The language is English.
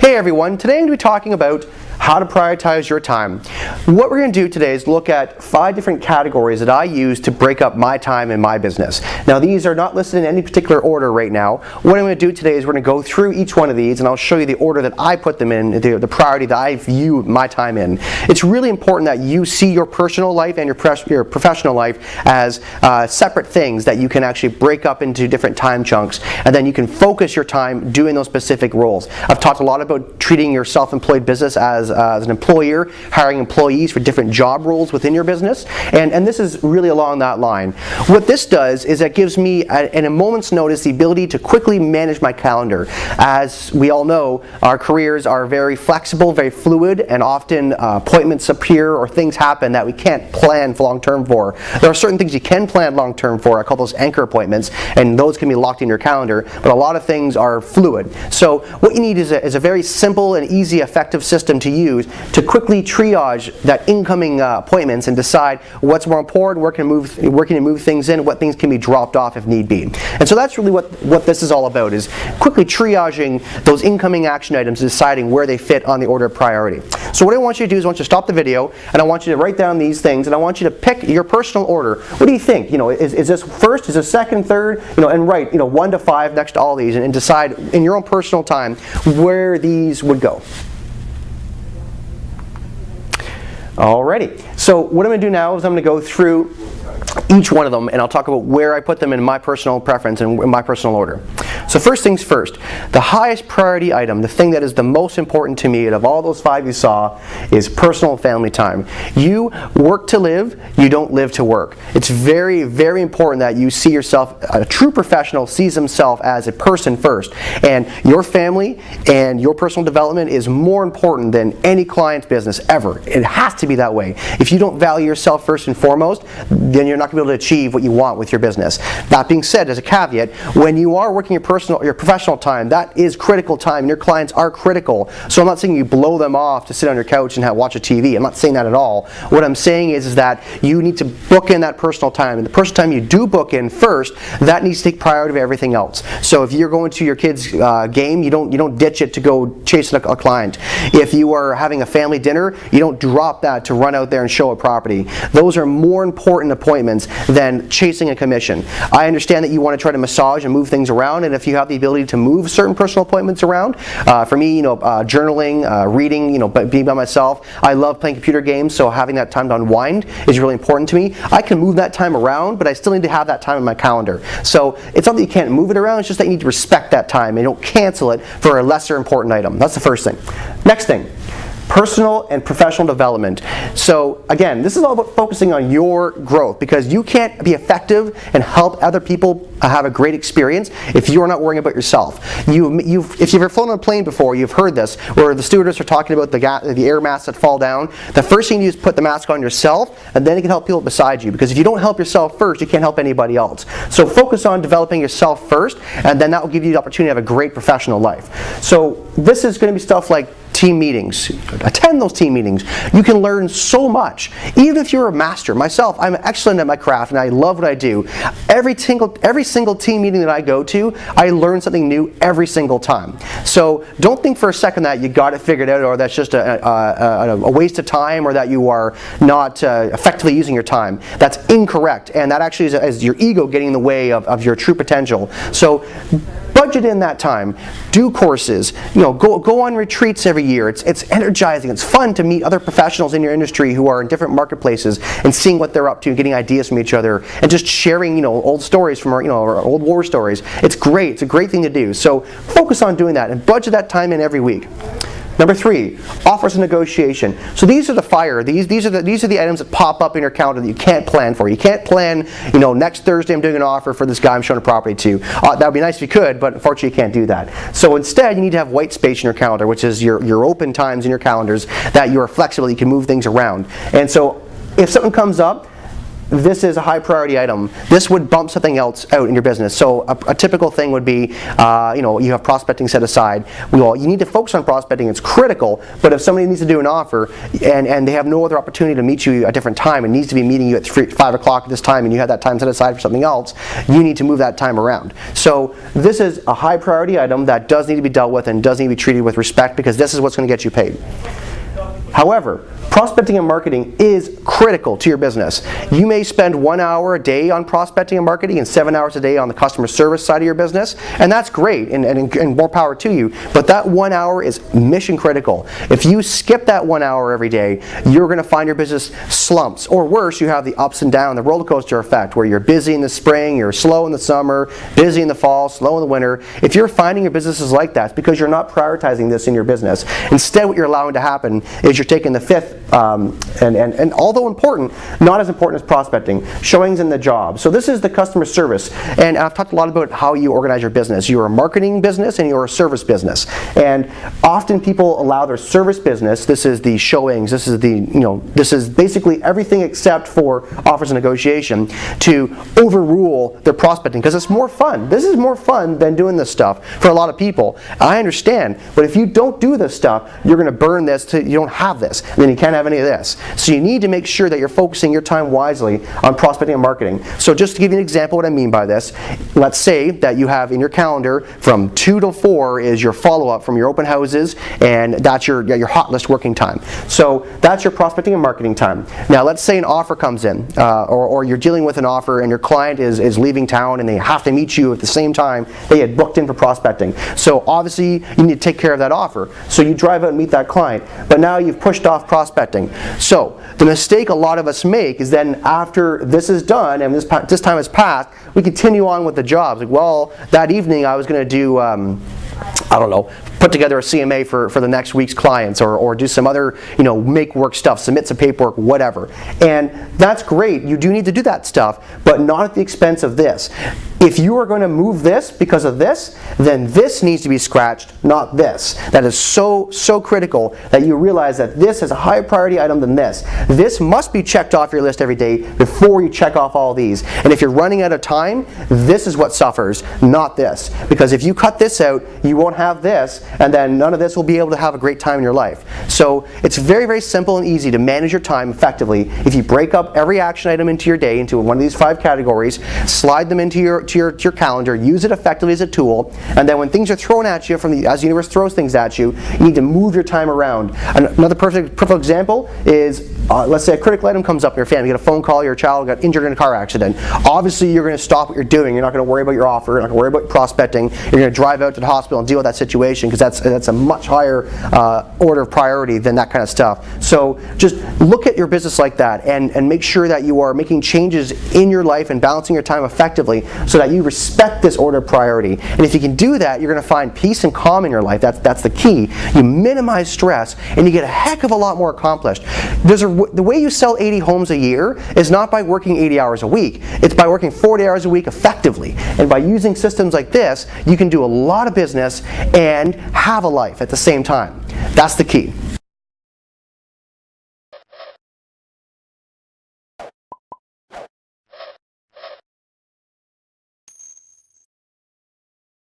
Hey everyone, today I'm going to be talking about how to prioritize your time. What we're going to do today is look at 5 different categories that I use to break up my time in my business. Now these are not listed in any particular order right now. What I'm going to do today is we're going to go through each one of these and I'll show you the order that I put them in, the priority that I view my time in. It's really important that you see your personal life and your professional life as separate things that you can actually break up into different time chunks, and then you can focus your time doing those specific roles. I've talked a lot about treating your self-employed business as an employer, hiring employees for different job roles within your business, and this is really along that line. What this does is it gives me, in a moment's notice, the ability to quickly manage my calendar. As we all know, our careers are very flexible, very fluid, and often appointments appear or things happen that we can't plan long-term for. There are certain things you can plan long-term for. I call those anchor appointments, and those can be locked in your calendar, but a lot of things are fluid. So what you need is a very simple and easy, effective system to use to quickly triage that incoming appointments and decide what's more important, where can you move things in, what things can be dropped off if need be. And so that's really what this is all about, is quickly triaging those incoming action items and deciding where they fit on the order of priority. So what I want you to do is I want you to stop the video and I want you to write down these things and I want you to pick your personal order. What do you think? Is this first, is this second, third, and write 1 to 5 next to all these and decide in your own personal time where these would go. Alrighty, so what I'm going to do now is I'm going to go through each one of them and I'll talk about where I put them in my personal preference and in my personal order. So first things first, the highest priority item, the thing that is the most important to me out of all those 5 you saw, is personal and family time. You work to live, you don't live to work. It's very, very important that you see yourself, a true professional sees himself as a person first, and your family and your personal development is more important than any client's business ever. It has to be that way. If you don't value yourself first and foremost, then you're not going to be able to achieve what you want with your business. That being said, as a caveat, when you are working your professional time, that is critical time, and your clients are critical. So I'm not saying you blow them off to sit on your couch and watch a TV. I'm not saying that at all. What I'm saying is that you need to book in that personal time, and the personal time you do book in first, that needs to take priority of everything else. So if you're going to your kid's game, you don't ditch it to go chase a client. If you are having a family dinner, you don't drop that to run out there and show a property. Those are more important appointments than chasing a commission. I understand that you want to try to massage and move things around, and if you have the ability to move certain personal appointments around, for me, journaling, reading, being by myself, I love playing computer games, so having that time to unwind is really important to me. I can move that time around, but I still need to have that time in my calendar. So it's not that you can't move it around, it's just that you need to respect that time and don't cancel it for a lesser important item. That's the first thing. Next thing, personal and professional development. So again, this is all about focusing on your growth, because you can't be effective and help other people have a great experience if you are not worrying about yourself. If you've ever flown on a plane before, you've heard this, where the stewardess are talking about the air masks that fall down. The first thing you do is put the mask on yourself, and then you can help people beside you, because if you don't help yourself first, you can't help anybody else. So focus on developing yourself first, and then that will give you the opportunity to have a great professional life. So this is going to be stuff like team meetings. Attend those team meetings. You can learn so much. Even if you're a master. Myself, I'm excellent at my craft and I love what I do. Every single team meeting that I go to, I learn something new every single time. So don't think for a second that you got it figured out, or that's just a waste of time, or that you are not effectively using your time. That's incorrect, and that actually is your ego getting in the way of your true potential. So budget in that time. Do courses. Go on retreats every year. It's energizing. It's fun to meet other professionals in your industry who are in different marketplaces and seeing what they're up to, getting ideas from each other, and just sharing old stories from our old war stories. It's great. It's a great thing to do. So focus on doing that and budget that time in every week. Number 3, offers and negotiation. So these are the fire. These are the items that pop up in your calendar that you can't plan for. You can't plan, next Thursday I'm doing an offer for this guy I'm showing a property to. That would be nice if you could, but unfortunately you can't do that. So instead you need to have white space in your calendar, which is your open times in your calendars, that you are flexible, you can move things around. And so if something comes up, this is a high priority item, this would bump something else out in your business. So a typical thing would be, you have prospecting set aside. Well, you need to focus on prospecting, it's critical, but if somebody needs to do an offer and they have no other opportunity to meet you at a different time and needs to be meeting you at 5 o'clock at this time and you have that time set aside for something else, you need to move that time around. So this is a high priority item that does need to be dealt with and does need to be treated with respect, because this is what's going to get you paid. However, prospecting and marketing is critical to your business. You may spend 1 hour a day on prospecting and marketing and 7 hours a day on the customer service side of your business, and that's great, and more power to you, but that 1 hour is mission critical. If you skip that 1 hour every day, you're going to find your business slumps, or worse, you have the ups and downs, the roller coaster effect, where you're busy in the spring, you're slow in the summer, busy in the fall, slow in the winter. If you're finding your business is like that, it's because you're not prioritizing this in your business. Instead, what you're allowing to happen is you're taking the fifth, and although important, not as important as prospecting, showings in the job. So this is the customer service, and I've talked a lot about how you organize your business. You're a marketing business and you're a service business, and often people allow their service business, this is the showings, this is the, this is basically everything except for offers and negotiation, to overrule their prospecting, because it's more fun. This is more fun than doing this stuff for a lot of people. I understand, but if you don't do this stuff, you're going to burn this to, you don't have this, and then you can't have any of this. So you need to make sure that you're focusing your time wisely on prospecting and marketing. So just to give you an example what I mean by this, let's say that you have in your calendar from 2 to 4 is your follow-up from your open houses, and that's your hot list working time. So that's your prospecting and marketing time. Now let's say an offer comes in, or you're dealing with an offer and your client is leaving town and they have to meet you at the same time they had booked in for prospecting. So obviously you need to take care of that offer. So you drive out and meet that client, but now you've pushed off prospecting. So the mistake a lot of us make is then after this is done and this time has passed, we continue on with the jobs. Like, well, that evening I was going to do, I don't know, put together a CMA for the next week's clients, or do some other, make work stuff, submit some paperwork, whatever. And that's great. You do need to do that stuff, but not at the expense of this. If you are going to move this because of this, then this needs to be scratched, not this. That is so critical that you realize that this is a higher priority item than this. This must be checked off your list every day before you check off all these. And if you're running out of time, this is what suffers, not this. Because if you cut this out, you won't have this, and then none of this will be able to have a great time in your life. So it's very, very simple and easy to manage your time effectively if you break up every action item into your day into one of these 5 categories, slide them into your calendar, use it effectively as a tool, and then when things are thrown at you as the universe throws things at you, you need to move your time around. Another perfect example is, let's say a critical item comes up in your family. You get a phone call, your child got injured in a car accident. Obviously you're going to stop what you're doing. You're not going to worry about your offer, you're not going to worry about prospecting. You're going to drive out to the hospital and deal with that situation, because that's a much higher order of priority than that kind of stuff. So just look at your business like that, and make sure that you are making changes in your life and balancing your time effectively so that you respect this order of priority. And if you can do that, you're going to find peace and calm in your life. That's the key. You minimize stress and you get a heck of a lot more accomplished. The way you sell 80 homes a year is not by working 80 hours a week. It's by working 40 hours a week effectively. And by using systems like this, you can do a lot of business and have a life at the same time. That's the key.